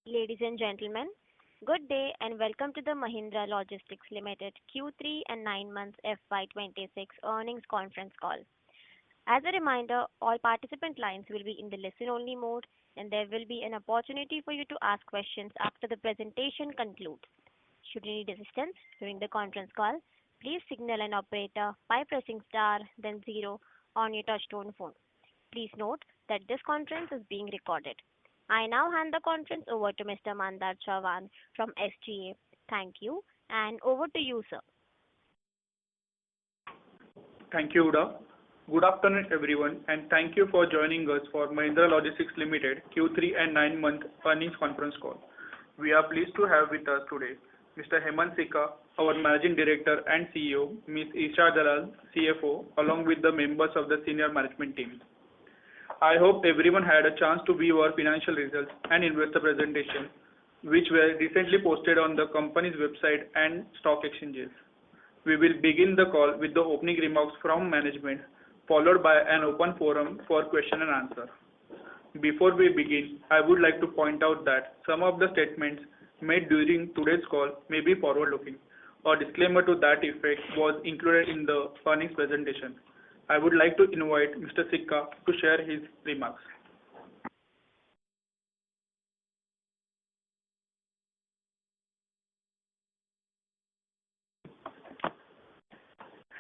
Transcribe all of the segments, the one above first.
Ladies and gentlemen, good day and welcome to the Mahindra Logistics Limited Q3 and 9 months FY2026 earnings conference call. As a reminder, all participant lines will be in the listen-only mode, and there will be an opportunity for you to ask questions after the presentation concludes. Should you need assistance during the conference call, please signal an operator by pressing star then zero on your touchtone phone. Please note that this conference is being recorded. I now hand the conference over to Mr. Mandar Chavan from SGA. Thank you, and over to you, sir. Thank you, Uda. Good afternoon, everyone, and thank you for joining us for Mahindra Logistics Limited Q3 and 9-month earnings conference call. We are pleased to have with us today Mr. Hemant Sikka, our Managing Director and CEO, Ms. Isha Dalal, CFO, along with the members of the senior management team. I hope everyone had a chance to view our financial results and investor presentation, which were recently posted on the company's website and stock exchanges. We will begin the call with the opening remarks from management, followed by an open forum for question and answer. Before we begin, I would like to point out that some of the statements made during today's call may be forward-looking. A disclaimer to that effect was included in the earnings presentation. I would like to invite Mr. Sikka to share his remarks.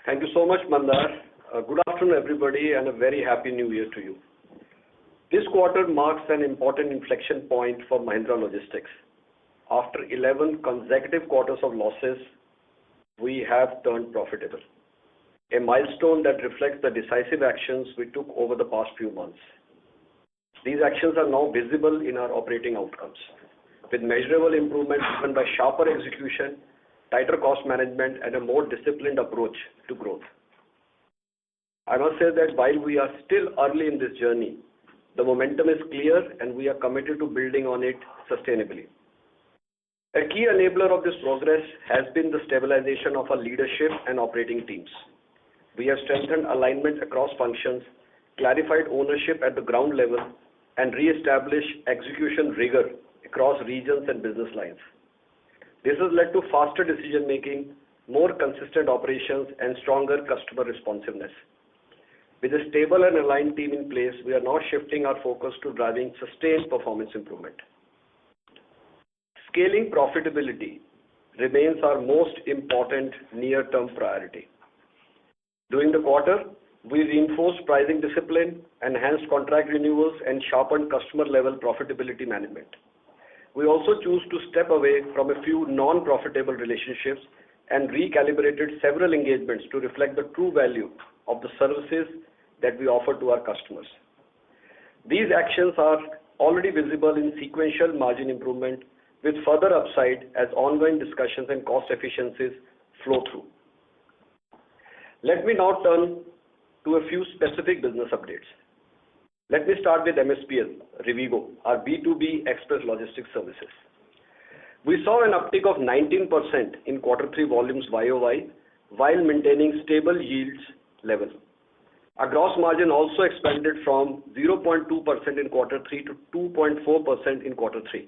Thank you so much, Mandar. Good afternoon, everybody, and a very happy new year to you. This quarter marks an important inflection point for Mahindra Logistics. After 11 consecutive quarters of losses, we have turned profitable, a milestone that reflects the decisive actions we took over the past few months. These actions are now visible in our operating outcomes, with measurable improvements driven by sharper execution, tighter cost management, and a more disciplined approach to growth. I must say that while we are still early in this journey, the momentum is clear and we are committed to building on it sustainably. A key enabler of this progress has been the stabilization of our leadership and operating teams. We have strengthened alignment across functions, clarified ownership at the ground level, and re-established execution rigor across regions and business lines. This has led to faster decision-making, more consistent operations, and stronger customer responsiveness. With a stable and aligned team in place, we are now shifting our focus to driving sustained performance improvement. Scaling profitability remains our most important near-term priority. During the quarter, we reinforced pricing discipline, enhanced contract renewals, and sharpened customer-level profitability management. We also chose to step away from a few non-profitable relationships and recalibrated several engagements to reflect the true value of the services that we offer to our customers. These actions are already visible in sequential margin improvement, with further upside as ongoing discussions and cost efficiencies flow through. Let me now turn to a few specific business updates. Let me start with MSPL, Rivigo, our B2B express logistics services. We saw an uptick of 19% in Q3 volumes YOY while maintaining stable yields level. Our gross margin also expanded from 0.2% in Q3 to 2.4% in Q3.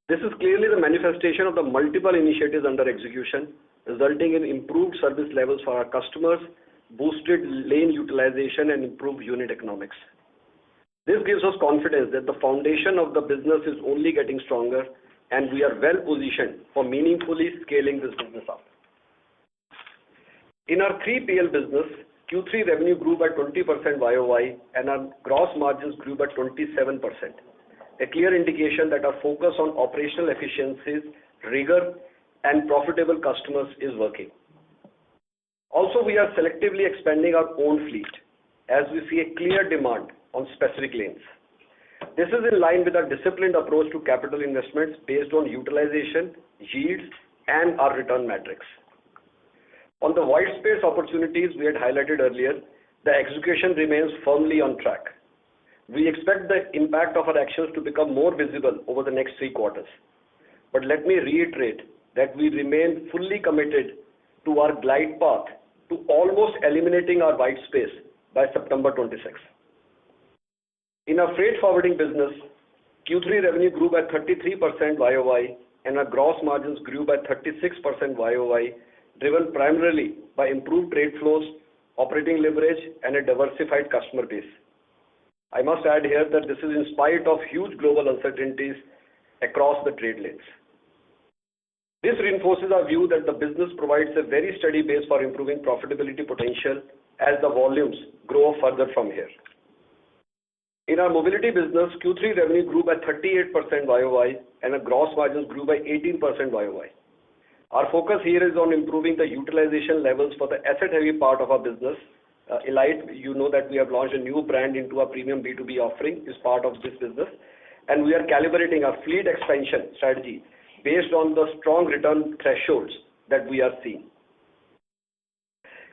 This is clearly the manifestation of the multiple initiatives under execution, resulting in improved service levels for our customers, boosted lane utilization, and improved unit economics. This gives us confidence that the foundation of the business is only getting stronger, and we are well positioned for meaningfully scaling this business up. In our 3PL business, Q3 revenue grew by 20% YOY, and our gross margins grew by 27%. A clear indication that our focus on operational efficiencies, rigor, and profitable customers is working. Also, we are selectively expanding our own fleet as we see a clear demand on specific lanes. This is in line with our disciplined approach to capital investments based on utilization, yields, and our return metrics. On the white space opportunities we had highlighted earlier, the execution remains firmly on track. We expect the impact of our actions to become more visible over the next 3 quarters. But let me reiterate that we remain fully committed to our glide path to almost eliminating our white space by September 26. In our freight forwarding business, Q3 revenue grew by 33% YOY, and our gross margins grew by 36% YOY, driven primarily by improved trade flows, operating leverage, and a diversified customer base. I must add here that this is in spite of huge global uncertainties across the trade lanes. This reinforces our view that the business provides a very steady base for improving profitability potential as the volumes grow further from here. In our mobility business, Q3 revenue grew by 38% YOY and our gross margins grew by 18% YOY. Our focus here is on improving the utilization levels for the asset-heavy part of our business. Elite, you know that we have launched a new brand into our premium B2B offering is part of this business, and we are calibrating our fleet expansion strategy based on the strong return thresholds that we are seeing.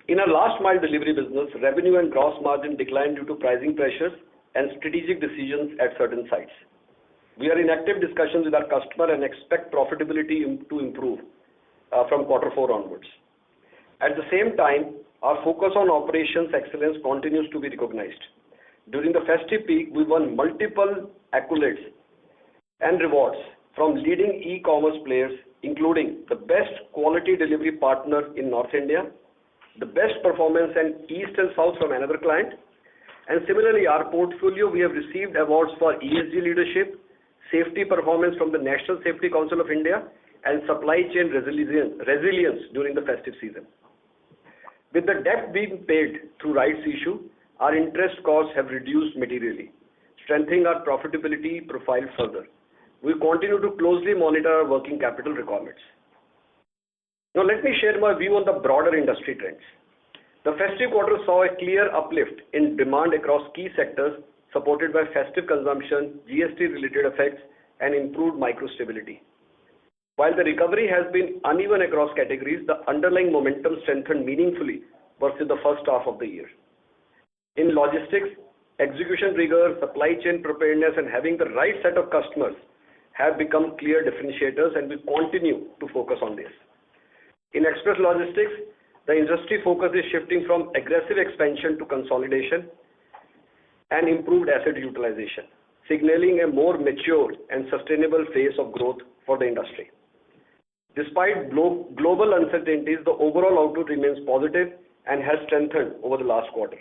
In our last mile delivery business, revenue and gross margin declined due to pricing pressures and strategic decisions at certain sites. We are in active discussions with our customer and expect profitability to improve from Q4 onwards. At the same time, our focus on operations excellence continues to be recognized. During the festive peak, we won multiple accolades and rewards from leading e-commerce players, including the best quality delivery partner in North India, the best performance in East and South from another client, and similarly, our portfolio, we have received awards for ESG leadership, safety performance from the National Safety Council of India, and supply chain resilience during the festive season. With the debt being paid through rights issue, our interest costs have reduced materially, strengthening our profitability profile further. We continue to closely monitor our working capital requirements. Now let me share my view on the broader industry trends. The festive quarter saw a clear uplift in demand across key sectors supported by festive consumption, GST-related effects, and improved micro stability. While the recovery has been uneven across categories, the underlying momentum strengthened meaningfully versus the first half of the year. In logistics, execution rigor, supply chain preparedness, and having the right set of customers have become clear differentiators, and we continue to focus on this. In express logistics, the industry focus is shifting from aggressive expansion to consolidation and improved asset utilization, signaling a more mature and sustainable phase of growth for the industry. Despite global uncertainties, the overall outlook remains positive and has strengthened over the last quarter.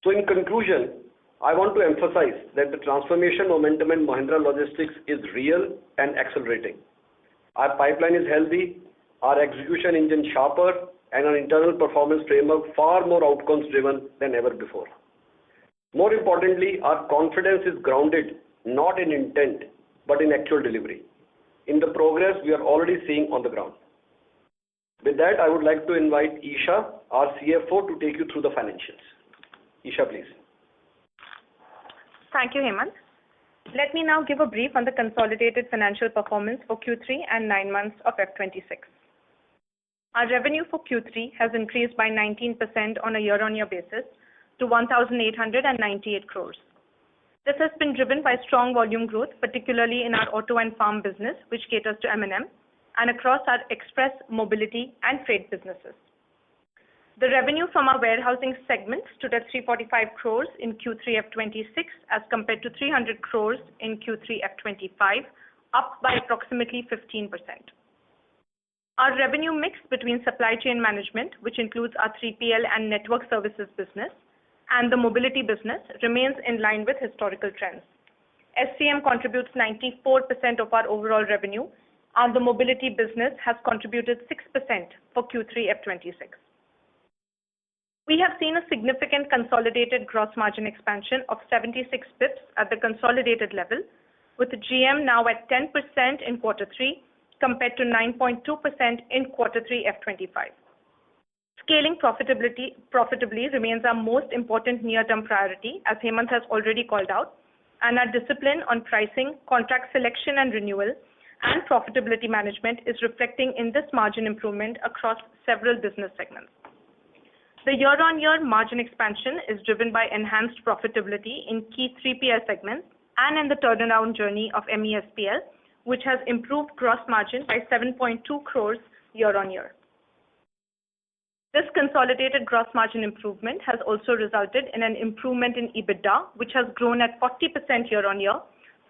So in conclusion, I want to emphasize that the transformation momentum in Mahindra Logistics is real and accelerating. Our pipeline is healthy, our execution engine sharper, and our internal performance framework far more outcomes driven than ever before. More importantly, our confidence is grounded not in intent, but in actual delivery, in the progress we are already seeing on the ground. With that, I would like to invite Isha, our CFO, to take you through the financials. Isha, please. Thank you, Hemant. Let me now give a brief on the consolidated financial performance for Q3 and 9 months of FY26. Our revenue for Q3 has increased by 19% on a year-on-year basis to 1,898 crores. This has been driven by strong volume growth, particularly in our auto and farm business, which caters to M&M, and across our express, mobility, and freight businesses. The revenue from our warehousing segment stood at 345 crores in Q3 F26 as compared to 300 crores in Q3 F25, up by approximately 15%. Our revenue mix between supply chain management, which includes our 3PL and network services business, and the mobility business remains in line with historical trends. SCM contributes 94% of our overall revenue, and the mobility business has contributed 6% for Q3 F26. We have seen a significant consolidated gross margin expansion of 76 bps at the consolidated level, with GM now at 10% in Q3 compared to 9.2% in Q3 F25. Scaling profitably remains our most important near-term priority, as Hemant has already called out, and our discipline on pricing, contract selection and renewal, and profitability management is reflecting in this margin improvement across several business segments. The year-on-year margin expansion is driven by enhanced profitability in key 3PL segments and in the turnaround journey of MESPL, which has improved gross margin by 7.2 crores year-on-year. This consolidated gross margin improvement has also resulted in an improvement in EBITDA, which has grown at 40% year-on-year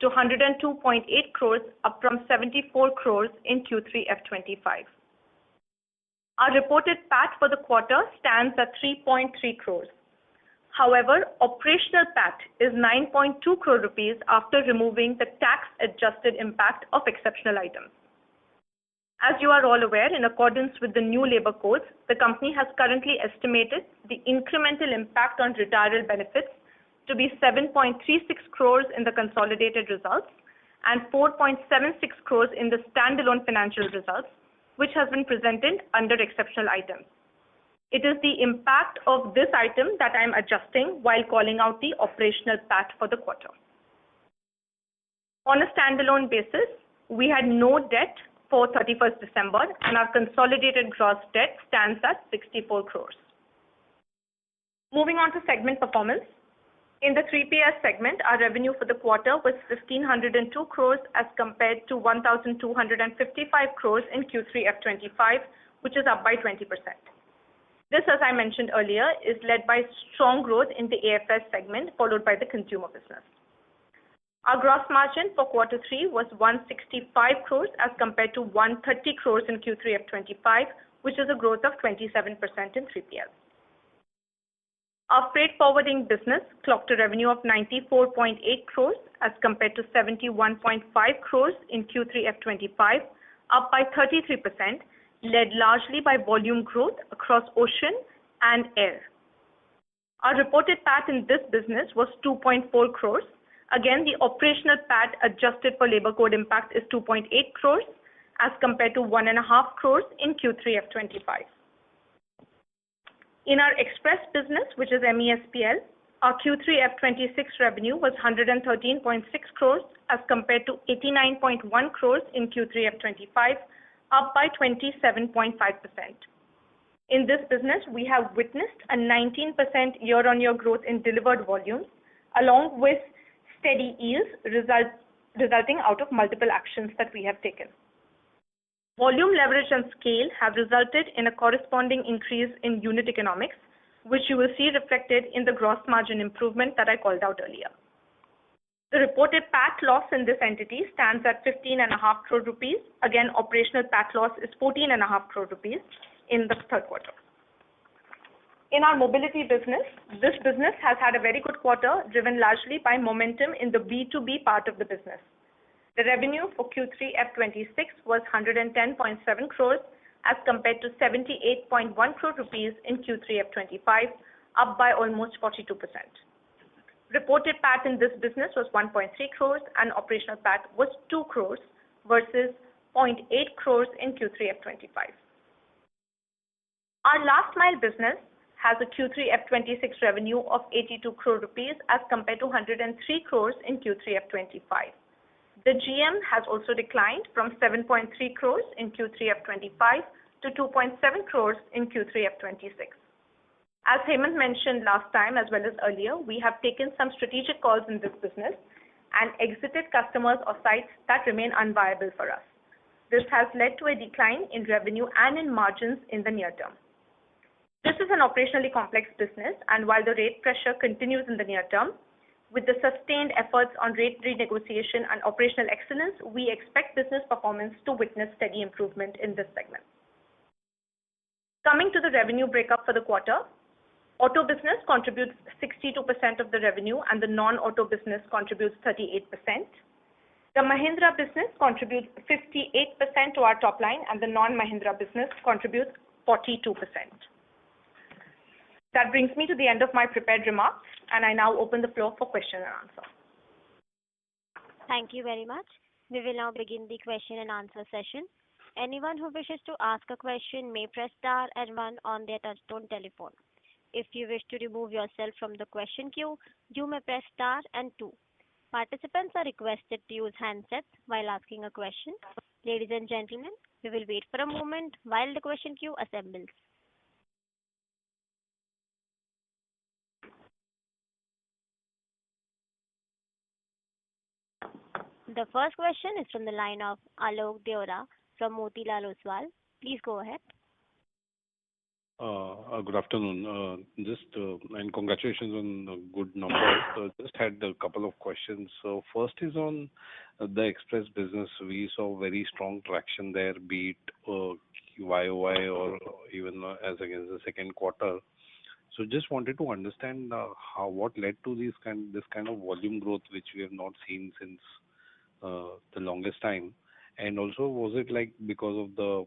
to 102.8 crores, up from 74 crores in Q3 F25. Our reported PAT for the quarter stands at 3.3 crores. However, operational PAT is 9.2 crore rupees after removing the tax-adjusted impact of exceptional items. As you are all aware, in accordance with the new labor codes, the company has currently estimated the incremental impact on retirement benefits to be 7.36 crores in the consolidated results and 4.76 crores in the standalone financial results, which has been presented under exceptional items. It is the impact of this item that I am adjusting while calling out the operational PAT for the quarter. On a standalone basis, we had no debt for 31st December and our consolidated gross debt stands at 64 crores. Moving on to segment performance. In the 3PS segment, our revenue for the quarter was 1,502 crores as compared to 1,255 crores in Q3 F25, which is up by 20%. This, as I mentioned earlier, is led by strong growth in the AFS segment, followed by the consumer business. Our gross margin for quarter 3 was 165 crores as compared to 130 crores in Q3 F25, which is a growth of 27% in 3PL. Our freight forwarding business clocked a revenue of 94.8 crores as compared to 71.5 crores in Q3 F25, up by 33%, led largely by volume growth across ocean and air. Our reported PAT in this business was 2.4 crores. Again, the operational PAT adjusted for labor code impact is 2.8 crores as compared to 1.5 crores in Q3 F25. In our express business, which is MESPL, our Q3 F26 revenue was 113.6 crores as compared to 89.1 crores in Q3 F25, up by 27.5%. In this business, we have witnessed a 19% year-on-year growth in delivered volumes, along with steady yields resulting out of multiple actions that we have taken. Volume leverage and scale have resulted in a corresponding increase in unit economics, which you will see reflected in the gross margin improvement that I called out earlier. The reported PAT loss in this entity stands at 15.5 crore rupees. Again, operational PAT loss is 14.5 crore rupees in the third quarter. In our mobility business, this business has had a very good quarter, driven largely by momentum in the B2B part of the business. The revenue for Q3 F26 was 110.7 crores as compared to 78.1 crore rupees in Q3 F25, up by almost 42%. Reported PAT in this business was 1.3 crores and operational PAT was 2 crores versus 0.8 crores in Q3 F25. Our last mile business has a Q3 F26 revenue of 82 crore rupees as compared to 103 crores in Q3 F25. The GM has also declined from 7.3 crores in Q3 F25 to 2.7 crores in Q3 F26. As Hemant mentioned last time as well as earlier, we have taken some strategic calls in this business and exited customers or sites that remain unviable for us. This has led to a decline in revenue and in margins in the near term. This is an operationally complex business, and while the rate pressure continues in the near term, with the sustained efforts on rate renegotiation and operational excellence, we expect business performance to witness steady improvement in this segment. Coming to the revenue breakup for the quarter, auto business contributes 62% of the revenue and the non-auto business contributes 38%. The Mahindra business contributes 58% to our top line and the non-Mahindra business contributes 42%. That brings me to the end of my prepared remarks and I now open the floor for question and answer. Thank you very much. We will now begin the question and answer session. Anyone who wishes to ask a question may press star and one on their touchtone telephone. If you wish to remove yourself from the question queue, you may press star and two. Participants are requested to use handsets while asking a question. Ladies and gentlemen, we will wait for a moment while the question queue assembles. The first question is from the line of Alok Deora from Motilal Oswal. Please go ahead. Good afternoon. And congratulations on good numbers. Just had a couple of questions. So first is on the express business. We saw very strong traction there, be it YOY or even as against the second quarter. So just wanted to understand what led to this kind of volume growth, which we have not seen since the longest time. And also, was it like because of the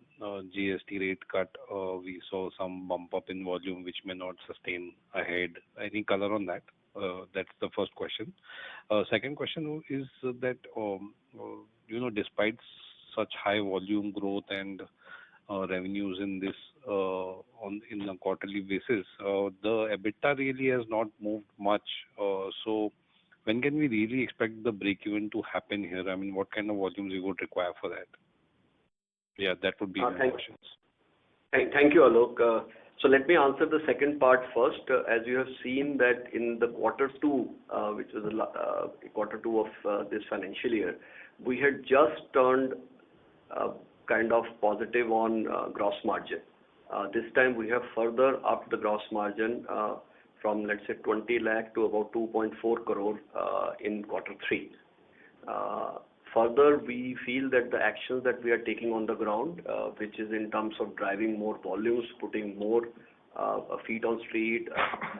GST rate cut, we saw some bump up in volume which may not sustain ahead? Any color on that? That's the first question. Second question is that, despite such high volume growth and revenues in this in a quarterly basis, the EBITDA really has not moved much. So when can we really expect the break-even to happen here? I mean, what kind of volumes we would require for that? Yeah, that would be my questions. Thank you, Alok. So let me answer the second part first. As you have seen that in the quarter two, which was quarter two of this financial year, we had just turned kind of positive on gross margin. This time we have further upped the gross margin from, let's say, 20 lakh to about 2.4 crore in quarter three. Further, we feel that the actions that we are taking on the ground, which is in terms of driving more volumes, putting more feet on street,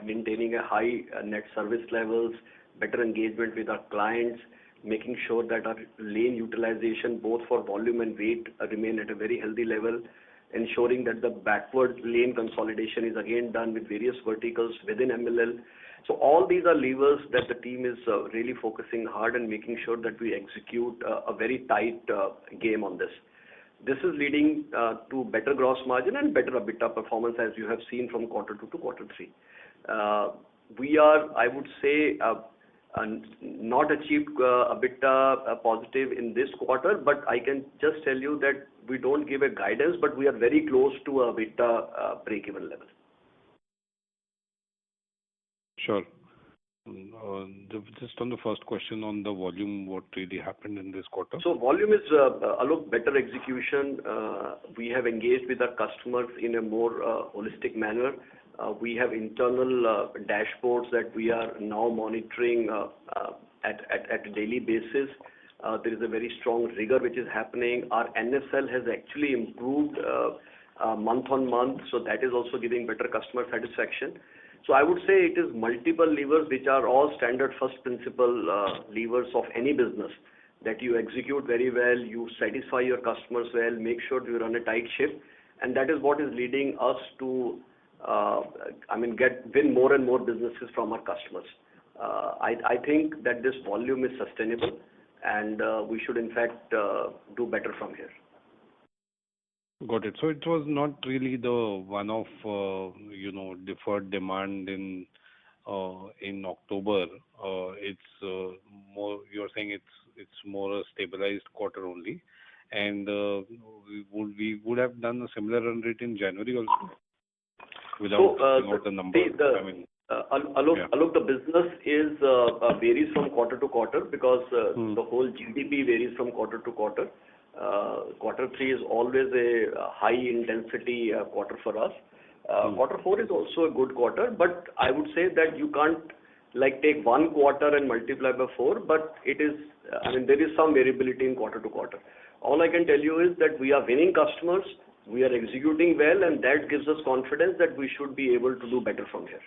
maintaining a high net service levels, better engagement with our clients, making sure that our lane utilization, both for volume and weight, remain at a very healthy level, ensuring that the backward lane consolidation is again done with various verticals within MLL. So all these are levers that the team is really focusing hard and making sure that we execute a very tight game on this. This is leading to better gross margin and better EBITDA performance, as you have seen from quarter two to quarter three. We are, I would say, not achieved EBITDA positive in this quarter, but I can just tell you that we don't give a guidance, but we are very close to a EBITDA break-even level. Sure. Just on the first question on the volume, what really happened in this quarter? So volume is a lot better execution. We have engaged with our customers in a more holistic manner. We have internal dashboards that we are now monitoring at a daily basis. There is a very strong rigor which is happening. Our NSL has actually improved month on month, so that is also giving better customer satisfaction. So I would say it is multiple levers which are all standard first principle levers of any business, that you execute very well, you satisfy your customers well, make sure you run a tight ship, and that is what is leading us to win more and more businesses from our customers. I think that this volume is sustainable, and we should in fact do better from here. Got it. So it was not really the one-off, deferred demand in October. It's more. You're saying it's more a stabilized quarter only, and we would have done a similar run rate in January also, without out the number. Alok, the business is varies from quarter to quarter because the whole GDP varies from quarter to quarter. Quarter three is always a high intensity quarter for us. Quarter four is also a good quarter, but I would say that you can't take one quarter and multiply by 4, but it is, there is some variability in quarter to quarter. All I can tell you is that we are winning customers, we are executing well, and that gives us confidence that we should be able to do better from here.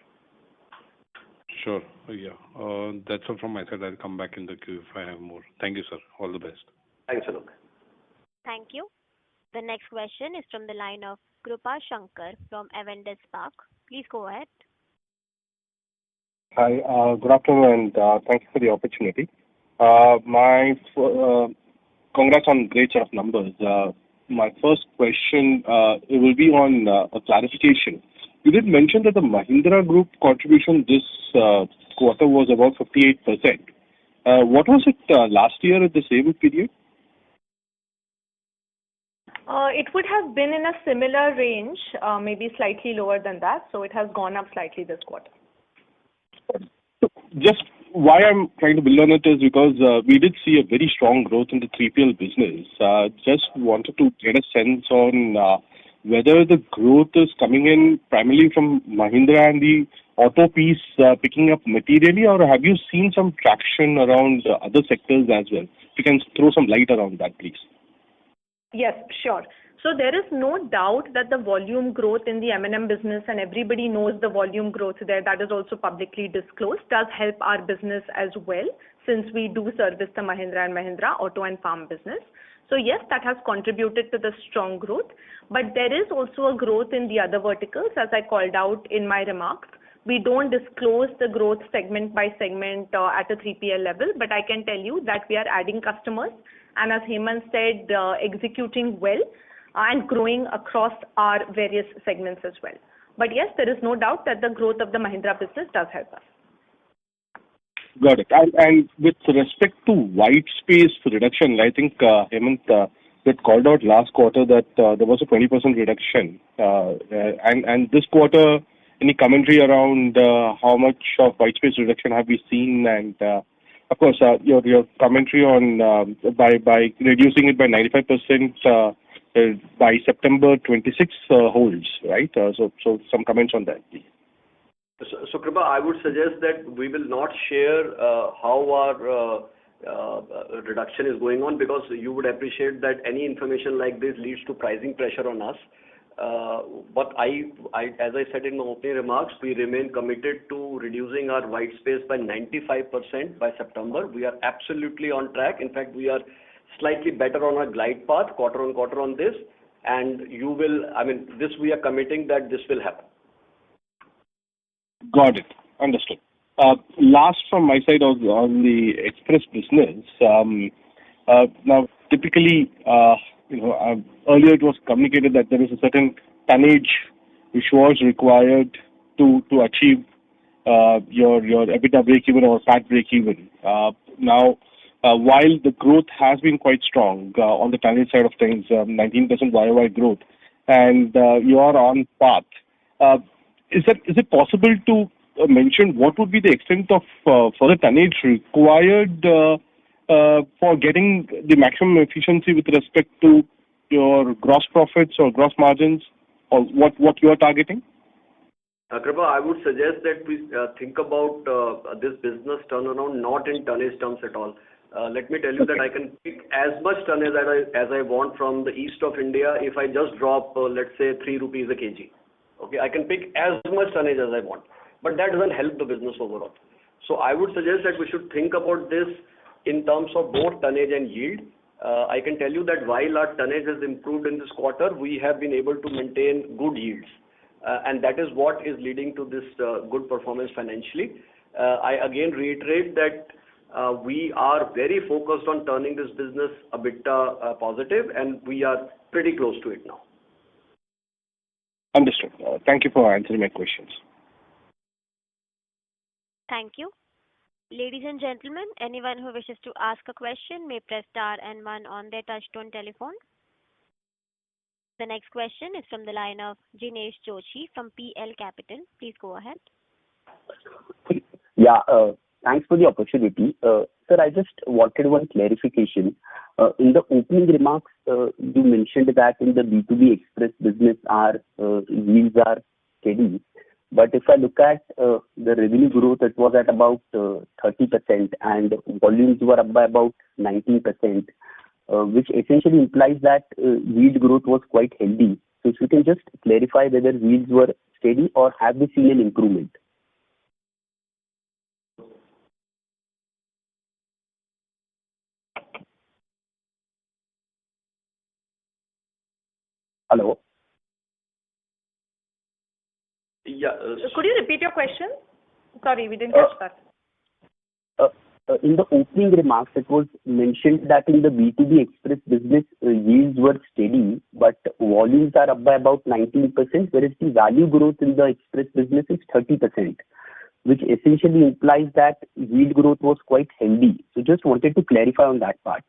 Sure. Yeah. That's all from my side. I'll come back in the queue if I have more. Thank you, sir. All the best. Thanks, Alok. Thank you. The next question is from the line of Krupa Shankar from Avendus Spark. Please go ahead. Hi, good afternoon, and thank you for the opportunity. Congrats on great set of numbers. My first question it will be on a clarification. You did mention that the Mahindra Group contribution this quarter was about 58%. What was it last year at the same period? It would have been in a similar range, maybe slightly lower than that. So it has gone up slightly this quarter. Just why I'm trying to build on it is because we did see a very strong growth in the 3PL business. Just wanted to get a sense on whether the growth is coming in primarily from Mahindra and the auto piece picking up materially, or have you seen some traction around other sectors as well? If you can throw some light around that, please. Yes, sure. So there is no doubt that the volume growth in the M&M business, and everybody knows the volume growth there, that is also publicly disclosed, does help our business as well, since we do service the Mahindra and Mahindra auto and farm business. So yes, that has contributed to the strong growth, but there is also a growth in the other verticals, as I called out in my remarks. We don't disclose the growth segment by segment at a 3PL level, but I can tell you that we are adding customers, and as Hemant said, executing well and growing across our various segments as well. But yes, there is no doubt that the growth of the Mahindra business does help us. Got it. And with respect to white space reduction, I think Hemant had called out last quarter that there was a 20% reduction. And this quarter, any commentary around how much of white space reduction have we seen? And of course, your commentary on by reducing it by 95% by September 26 holds, right? So some comments on that, please. So Kripa, I would suggest that we will not share how our reduction is going on, because you would appreciate that any information like this leads to pricing pressure on us. But as I said in my opening remarks, we remain committed to reducing our white space by 95% by September. We are absolutely on track. In fact, we are slightly better on our glide path quarter on quarter on this. And this we are committing that this will happen. Got it. Understood. Last from my side on the express business. Now, typically, earlier it was communicated that there is a certain tonnage which was required to achieve your EBITDA break-even or PAT break-even. Now, while the growth has been quite strong on the tonnage side of things, 19% YOY growth, and you are on path, is it possible to mention what would be the extent of further tonnage required for getting the maximum efficiency with respect to your gross profits or gross margins, or what you are targeting? Kripa, I would suggest that we think about this business turnaround not in tonnage terms at all. Let me tell you that I can pick as much tonnage as I want from the east of India if I just drop, let's say, 3 rupees a kg. Okay, I can pick as much tonnage as I want, but that doesn't help the business overall. So I would suggest that we should think about this in terms of both tonnage and yield. I can tell you that while our tonnage has improved in this quarter, we have been able to maintain good yields. And that is what is leading to this good performance financially. I again reiterate that we are very focused on turning this business a bit positive, and we are pretty close to it now. Understood. Thank you for answering my questions. Thank you. Ladies and gentlemen, anyone who wishes to ask a question may press star and one on their touchtone telephone. The next question is from the line of Jinesh Joshi from PL Capital. Please go ahead. Yeah, thanks for the opportunity. Sir, I just wanted one clarification. In the opening remarks, you mentioned that in the B2B express business, our yields are steady. But if I look at the revenue growth, it was at about 30%, and volumes were up by about 19%, which essentially implies that yield growth was quite healthy. So if you can just clarify whether yields were steady or have we seen an improvement? Hello? Yeah. Could you repeat your question? Sorry, we didn't catch that. In the opening remarks, it was mentioned that in the B2B express business, yields were steady, but volumes are up by about 19%, whereas the value growth in the express business is 30%, which essentially implies that yield growth was quite healthy. So just wanted to clarify on that part.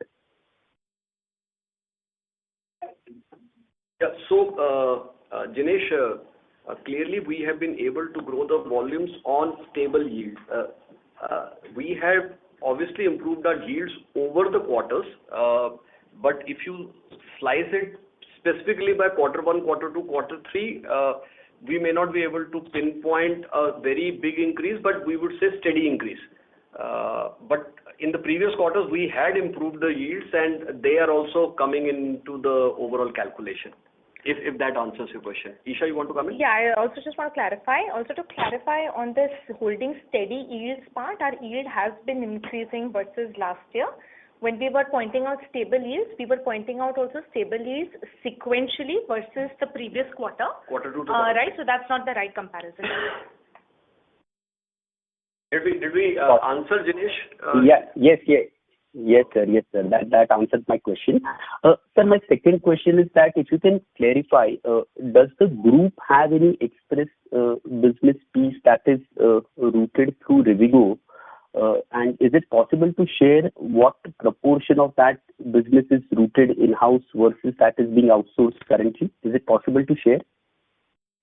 Yeah. So, Jinesh, clearly we have been able to grow the volumes on stable yields. We have obviously improved our yields over the quarters, but if you slice it specifically by quarter one, quarter two, quarter three, we may not be able to pinpoint a very big increase, but we would say steady increase. But in the previous quarters, we had improved the yields, and they are also coming into the overall calculation, if that answers your question. Isha, you want to come in? Yeah, I also just want to clarify. Also to clarify on this holding steady yields part, our yield has been increasing versus last year. When we were pointing out stable yields, we were pointing out also stable yields sequentially versus the previous quarter. Quarter two to right, so that's not the right comparison. Did we answer, Jinesh? Yes, sir. That answered my question. Sir, my second question is that if you can clarify, does the group have any express business piece that is routed through Rivigo? And is it possible to share what proportion of that business is routed in-house versus that is being outsourced currently? Is it possible to share?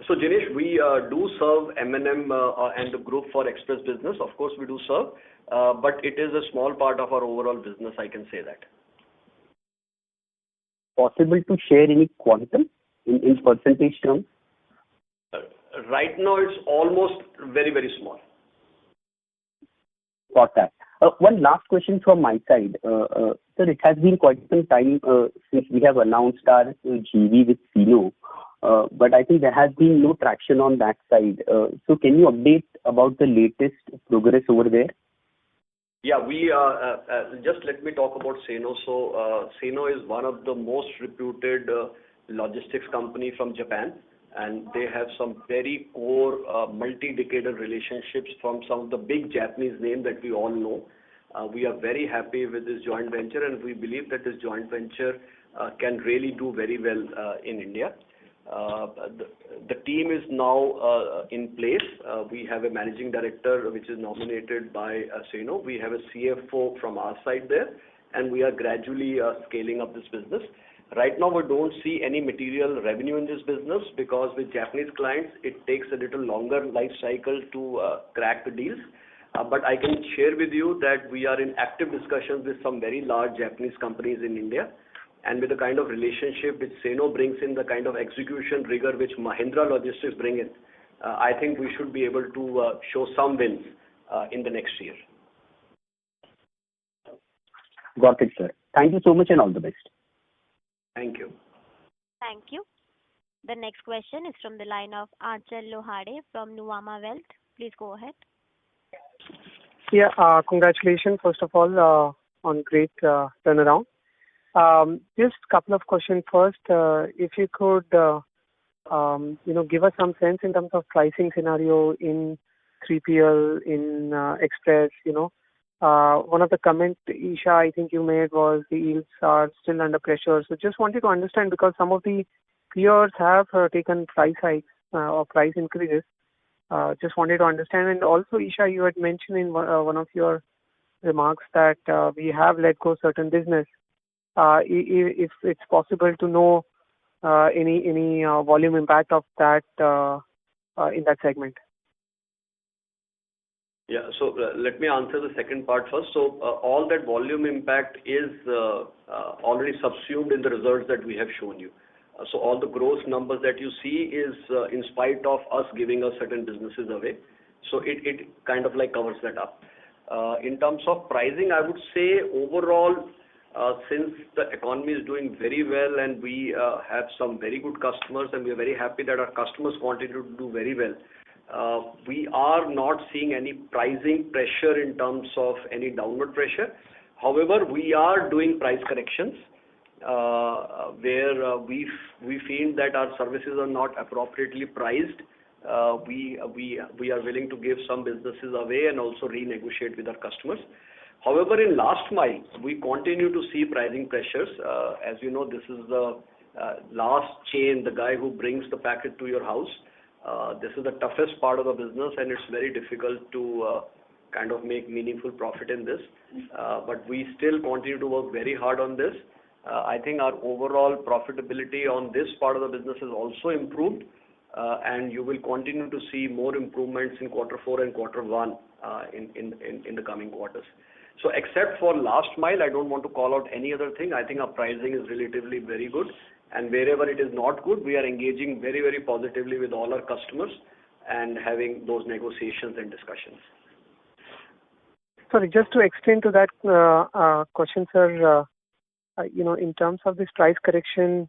So, Jinesh, we do serve M&M and the group for express business. Of course, we do serve, but it is a small part of our overall business, I can say that. Possible to share any quantum in percentage terms? Right now, it's almost very, very small. Got that. One last question from my side. Sir, it has been quite some time since we have announced our JV with Sino, but I think there has been no traction on that side. So can you update about the latest progress over there? Yeah, we just let me talk about Sino. So Sino is one of the most reputed logistics company from Japan, and they have some very core multi-decadal relationships from some of the big Japanese names that we all know. We are very happy with this joint venture, and we believe that this joint venture can really do very well in India. The team is now in place. We have a managing director which is nominated by Sino. We have a CFO from our side there, and we are gradually scaling up this business. Right now, we don't see any material revenue in this business because with Japanese clients, it takes a little longer life cycle to crack the deals. But I can share with you that we are in active discussions with some very large Japanese companies in India. And with the kind of relationship which Sino brings in, the kind of execution rigor which Mahindra Logistics bring in, I think we should be able to show some wins in the next year. Got it, sir. Thank you so much and all the best. Thank you. Thank you. The next question is from the line of Achal Lohade from Nuvama Wealth. Please go ahead. Yeah, congratulations, first of all, on great turnaround. Just a couple of questions first. If you could, give us some sense in terms of pricing scenario in 3PL, in Express, One of the comments, Isha, I think you made was the yields are still under pressure. So just wanted to understand because some of the peers have taken price hikes or price increases. Just wanted to understand. And also, Isha, you had mentioned in one of your remarks that we have let go certain business. If it's possible to know any volume impact of that in that segment. Yeah, so let me answer the second part first. So all that volume impact is already subsumed in the results that we have shown you. So all the gross numbers that you see is in spite of us giving us certain businesses away. So it kind of like covers that up. In terms of pricing, I would say overall, since the economy is doing very well and we have some very good customers and we are very happy that our customers continue to do very well, we are not seeing any pricing pressure in terms of any downward pressure. However, we are doing price corrections where we feel that our services are not appropriately priced. We are willing to give some businesses away and also renegotiate with our customers. However, in last mile, we continue to see pricing pressures. As you know, this is the last chain, the guy who brings the packet to your house. This is the toughest part of the business, and it's very difficult to kind of make meaningful profit in this. But we still continue to work very hard on this. I think our overall profitability on this part of the business has also improved, and you will continue to see more improvements in quarter 4 and quarter 1 in the coming quarters. So except for last mile, I don't want to call out any other thing. I think our pricing is relatively very good. And wherever it is not good, we are engaging very, very positively with all our customers and having those negotiations and discussions. Sorry, just to extend to that question, sir, in terms of this price correction,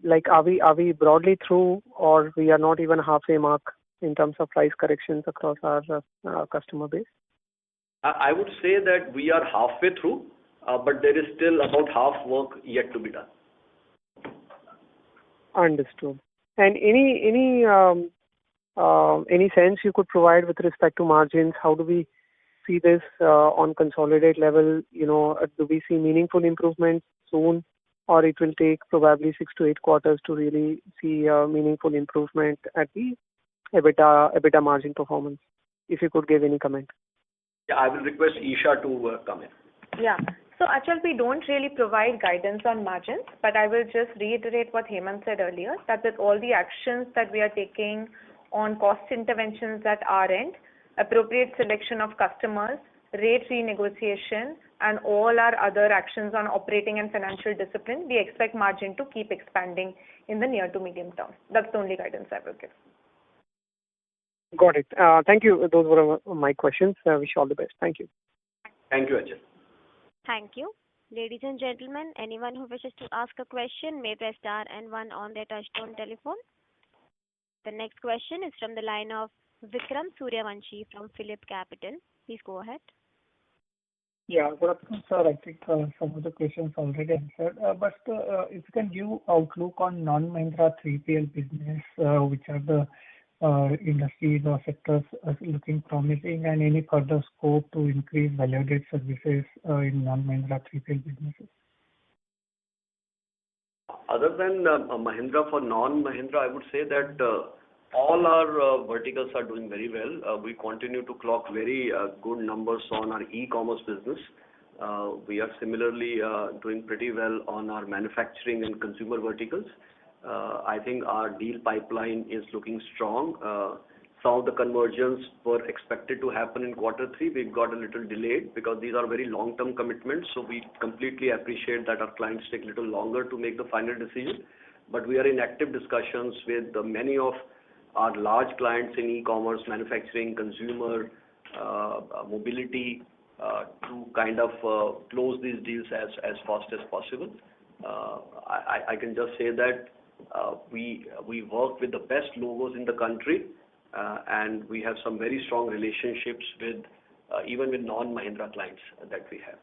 like are we broadly through, or we are not even halfway mark in terms of price corrections across our customer base? I would say that we are halfway through, but there is still about half work yet to be done. Understood. And any sense you could provide with respect to margins? How do we see this on consolidated level? Do we see meaningful improvements soon, or it will take probably 6 to 8 quarters to really see a meaningful improvement at the EBITDA margin performance? If you could give any comment. Yeah, I will request Isha to come in. Yeah. So Achal, we don't really provide guidance on margins, but I will just reiterate what Hemant said earlier, that with all the actions that we are taking on cost interventions at our end, appropriate selection of customers, rate renegotiation, and all our other actions on operating and financial discipline, we expect margin to keep expanding in the near to medium term. That's the only guidance I will give. Got it. Thank you. Those were my questions. I wish you all the best. Thank you. Thank you, Ajay. Thank you. Ladies and gentlemen, anyone who wishes to ask a question may press star and one on their touchtone telephone. The next question is from the line of Vikram Suryavanshi from Phillip Capital. Please go ahead. Yeah, good afternoon, sir. I think some of the questions already answered. But if you can give outlook on non-Mahindra 3PL business, which are the industries or sectors looking promising, and any further scope to increase value-added services in non-Mahindra 3PL businesses? Other than Mahindra, for non-Mahindra, I would say that all our verticals are doing very well. We continue to clock very good numbers on our e-commerce business. We are similarly doing pretty well on our manufacturing and consumer verticals. I think our deal pipeline is looking strong. Some of the conversions were expected to happen in quarter 3. We've got a little delayed because these are very long-term commitments. So we completely appreciate that our clients take a little longer to make the final decision. But we are in active discussions with many of our large clients in e-commerce, manufacturing, consumer, mobility, to kind of close these deals as fast as possible. I can just say that we work with the best logos in the country, and we have some very strong relationships with even with non-Mahindra clients that we have.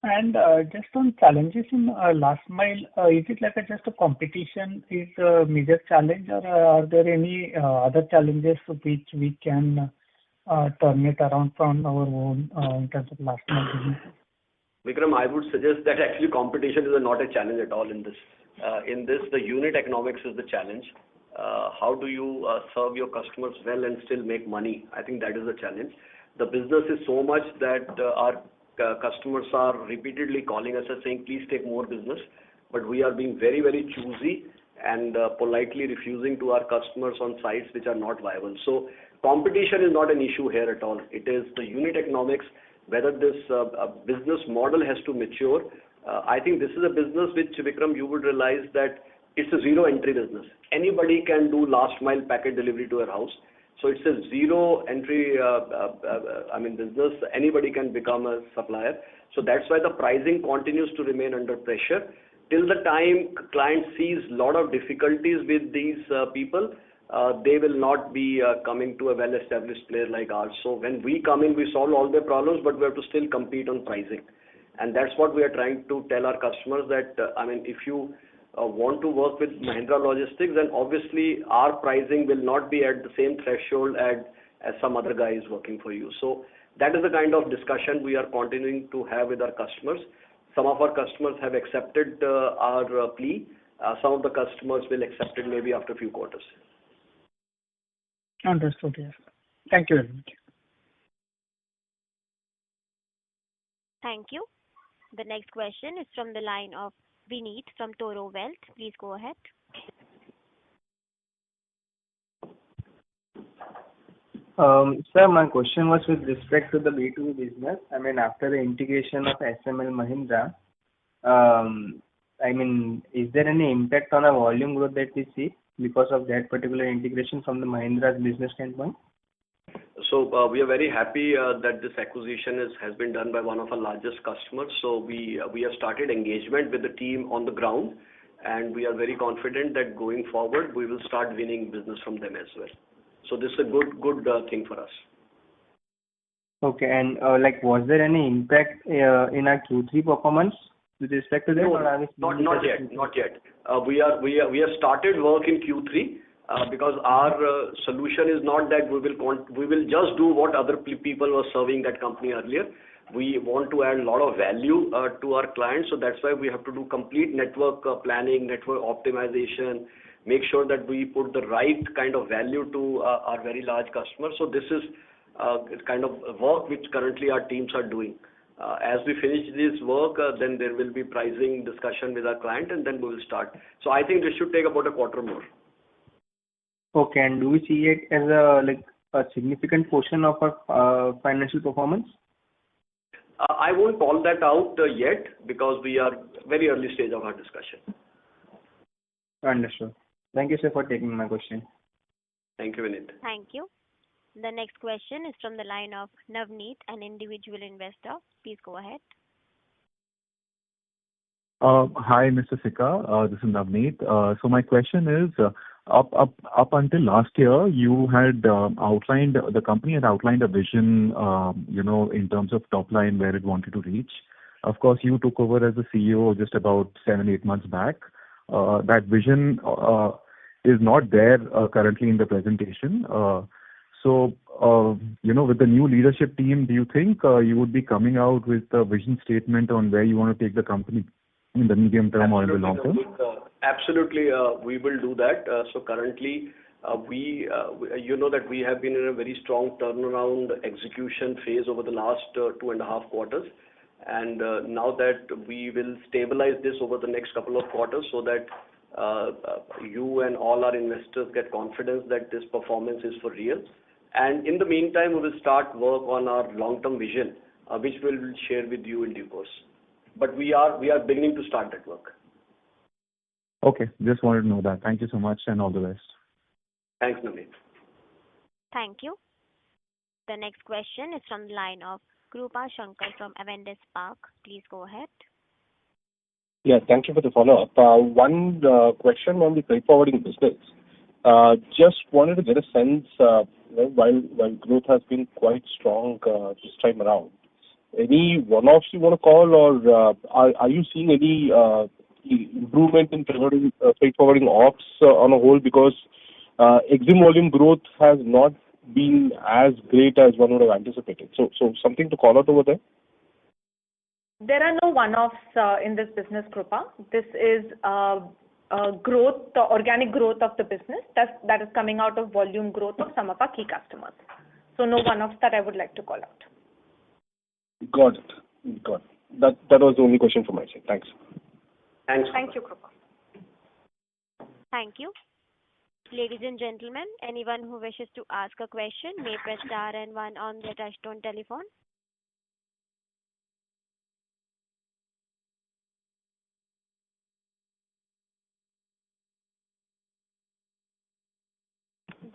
And just on challenges in last mile, is it like just a competition is a major challenge, or are there any other challenges which we can turn it around from our own in terms of last mile business? Vikram, I would suggest that actually competition is not a challenge at all in this. The unit economics is the challenge. How do you serve your customers well and still make money? I think that is the challenge. The business is so much that our customers are repeatedly calling us and saying, please take more business. But we are being very, very choosy and politely refusing to our customers on sites which are not viable. So competition is not an issue here at all. It is the unit economics, whether this business model has to mature. I think this is a business which, Vikram, you would realize that it's a zero entry business. Anybody can do last mile packet delivery to your house. So it's a zero entry business. Anybody can become a supplier. So that's why the pricing continues to remain under pressure. Till the time client sees a lot of difficulties with these people, they will not be coming to a well-established player like ours. So when we come in, we solve all their problems, but we have to still compete on pricing. And that's what we are trying to tell our customers that, if you want to work with Mahindra Logistics, then obviously our pricing will not be at the same threshold as some other guy is working for you. So that is the kind of discussion we are continuing to have with our customers. Some of our customers have accepted our plea. Some of the customers will accept it maybe after a few quarters. Understood, yes. Thank you very much. Thank you. The next question is from the line of Vineet from Toro Wealth. Please go ahead. Sir, my question was with respect to the B2B business. I mean, after the integration of SML Mahindra, is there any impact on our volume growth that we see because of that particular integration from the Mahindra's business standpoint? So we are very happy that this acquisition has been done by one of our largest customers. So we have started engagement with the team on the ground, and we are very confident that going forward we will start winning business from them as well. So this is a good thing for us. Okay, and was there any impact in our Q3 performance with respect to that? No, or not yet. We have started work in Q3 because our solution is not that we will just do what other people were serving that company earlier. We want to add a lot of value to our clients, so that's why we have to do complete network planning, network optimization, make sure that we put the right kind of value to our very large customers. So this is kind of work which currently our teams are doing. As we finish this work, then there will be pricing discussion with our client, and then we will start. So I think this should take about a quarter more. Okay, and do we see it as a significant portion of our financial performance? I won't call that out yet because we are very early stage of our discussion. Understood. Thank you, sir, for taking my question. Thank you, Vinit. Thank you. The next question is from the line of Navneet, an individual investor. Please go ahead. Hi, Mr. Sikka. This is Navneet. So my question is, up until last year, you had the company had outlined a vision, in terms of top line where it wanted to reach. Of course, you took over as the CEO just about 7-8 months back. That vision is not there currently in the presentation. So, with the new leadership team, do you think you would be coming out with a vision statement on where you want to take the company in the medium term or in the long term? Absolutely, we will do that. So currently, you know that we have been in a very strong turnaround execution phase over the last 2.5 quarters. And now that we will stabilize this over the next couple of quarters so that you and all our investors get confidence that this performance is for real. And in the meantime, we will start work on our long-term vision, which we will share with you in due course. But we are beginning to start that work. Okay, just wanted to know that. Thank you so much and all the best. Thanks, Navneet. Thank you. The next question is from the line of Krupa Shankar from Avendus Spark. Please go ahead. Yeah, thank you for the follow-up. One question on the freight forwarding business. Just wanted to get a sense, while growth has been quite strong this time around, any one-offs you want to call, or are you seeing any improvement in freight forwarding ops on a whole, because EXIM volume growth has not been as great as one would have anticipated. So something to call out over there? There are no one-offs in this business, Krupa. This is growth, the organic growth of the business that is coming out of volume growth of some of our key customers. So no one-offs that I would like to call out. Got it. That was the only question from my side. Thanks. Thank you, Krupa. Thank you. Ladies and gentlemen, anyone who wishes to ask a question may press star and 1 on their touchtone telephone.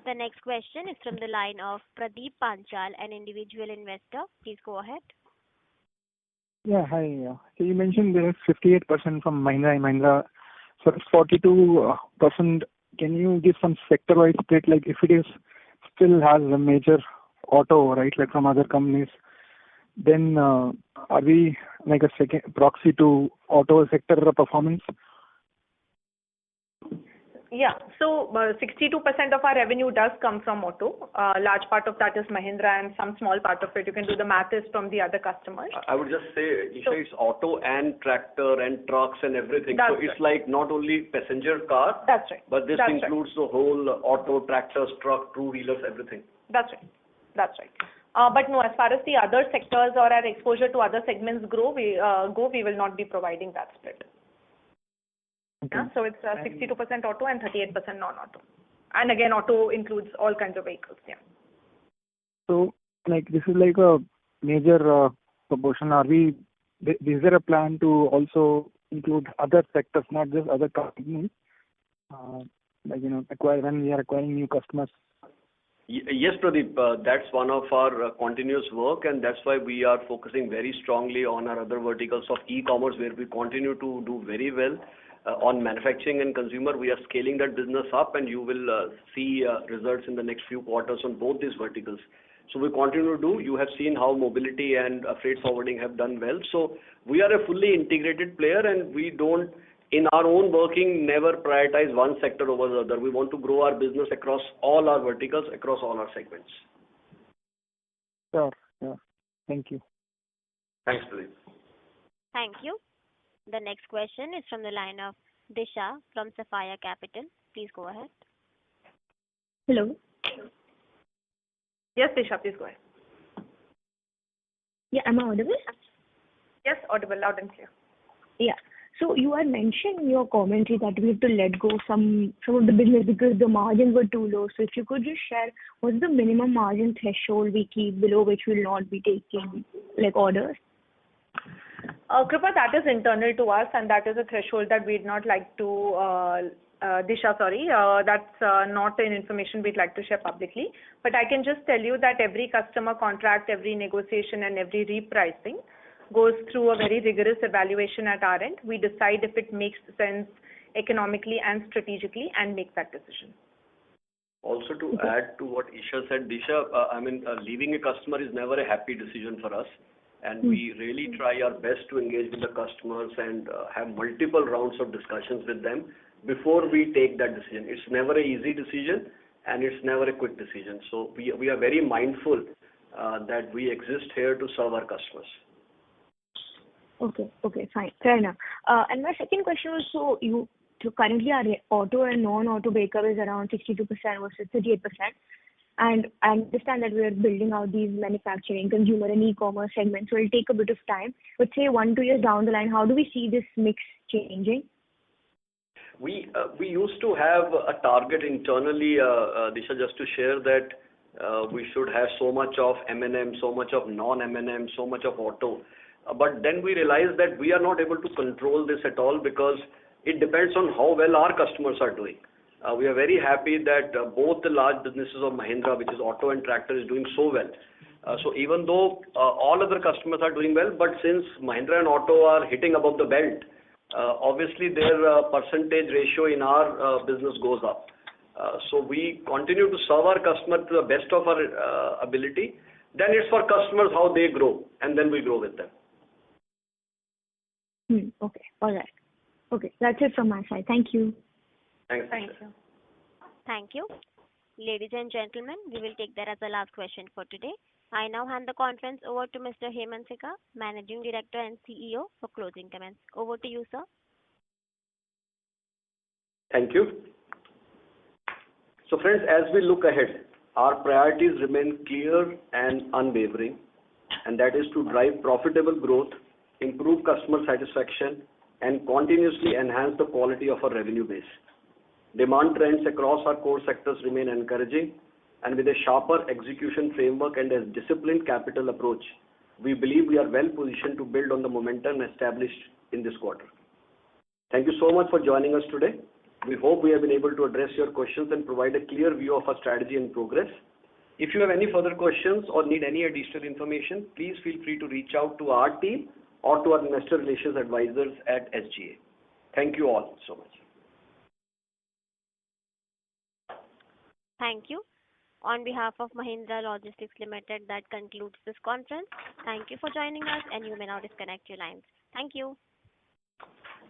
The next question is from the line of Pradeep Panchal, an individual investor. Please go ahead. Yeah, hi. So you mentioned there is 58% from Mahindra. So it's 42%. Can you give some sector-wise split, like if it is still has a major auto, right, like from other companies, then are we like a second proxy to auto sector performance? Yeah, so 62% of our revenue does come from auto. Large part of that is Mahindra, and some small part of it, you can do the math, is from the other customers. I would just say, Isha, it's auto and tractor and trucks and everything. So it's like not only passenger car, but this includes the whole auto, tractors, truck, two-wheelers, everything. That's right. But no, as far as the other sectors or our exposure to other segments we will not be providing that split. Okay. Yeah, so it's 62% auto and 38% non-auto. And again, auto includes all kinds of vehicles, yeah. So, like, this is like a major proportion. Is there a plan to also include other sectors, not just other companies, like, when we are acquiring new customers? Yes, Pradeep, that's one of our continuous work, and that's why we are focusing very strongly on our other verticals of e-commerce, where we continue to do very well. On manufacturing and consumer, we are scaling that business up, and you will see results in the next few quarters on both these verticals. So we continue to do. You have seen how mobility and freight forwarding have done well. So we are a fully integrated player, and we don't, in our own working, never prioritize one sector over the other. We want to grow our business across all our verticals, across all our segments. Sure. Yeah. Thank you. Thanks, Pradeep. Thank you. The next question is from the line of Disha from Sapphire Capital. Please go ahead. Hello. Yes, Disha, please go ahead. Yeah, am I audible? Yes, audible, loud and clear. Yeah. So you had mentioned in your commentary that we have to let go some of the business because the margins were too low. So if you could just share what's the minimum margin threshold we keep below which will not be taking like orders? Kripa, that is internal to us, and that is a threshold that we'd not like to, Disha, sorry, that's not an information we'd like to share publicly. But I can just tell you that every customer contract, every negotiation, and every repricing goes through a very rigorous evaluation at our end. We decide if it makes sense economically and strategically and make that decision. Also, to add to what Isha said, Disha, leaving a customer is never a happy decision for us. And we really try our best to engage with the customers and have multiple rounds of discussions with them before we take that decision. It's never an easy decision, and it's never a quick decision. So we are very mindful that we exist here to serve our customers. Okay, fine. Fair enough. And my second question was, so currently our auto and non-auto breakup is around 62% versus 38%. And I understand that we are building out these manufacturing, consumer and e-commerce segments, so it'll take a bit of time. But say 1-2 years down the line, how do we see this mix changing? We used to have a target internally, Disha, just to share that we should have so much of M&M, so much of non-M&M, so much of auto. But then we realized that we are not able to control this at all because it depends on how well our customers are doing. We are very happy that both the large businesses of Mahindra, which is auto and tractor, is doing so well. So even though all other customers are doing well, but since Mahindra and auto are hitting above the belt, obviously their percentage ratio in our business goes up. So we continue to serve our customer to the best of our ability. Then it's for customers how they grow, and then we grow with them. Okay, all right. Okay, that's it from my side. Thank you. Thanks. Thank you. Thank you. Ladies and gentlemen, we will take that as the last question for today. I now hand the conference over to Mr. Hemant Sikka, Managing Director and CEO, for closing comments. Over to you, sir. Thank you. So friends, as we look ahead, our priorities remain clear and unwavering, and that is to drive profitable growth, improve customer satisfaction, and continuously enhance the quality of our revenue base. Demand trends across our core sectors remain encouraging, and with a sharper execution framework and a disciplined capital approach, we believe we are well positioned to build on the momentum established in this quarter. Thank you so much for joining us today. We hope we have been able to address your questions and provide a clear view of our strategy and progress. If you have any further questions or need any additional information, please feel free to reach out to our team or to our investor relations advisors at SGA. Thank you all so much. Thank you. On behalf of Mahindra Logistics Limited, that concludes this conference. Thank you for joining us, and you may now disconnect your lines. Thank you.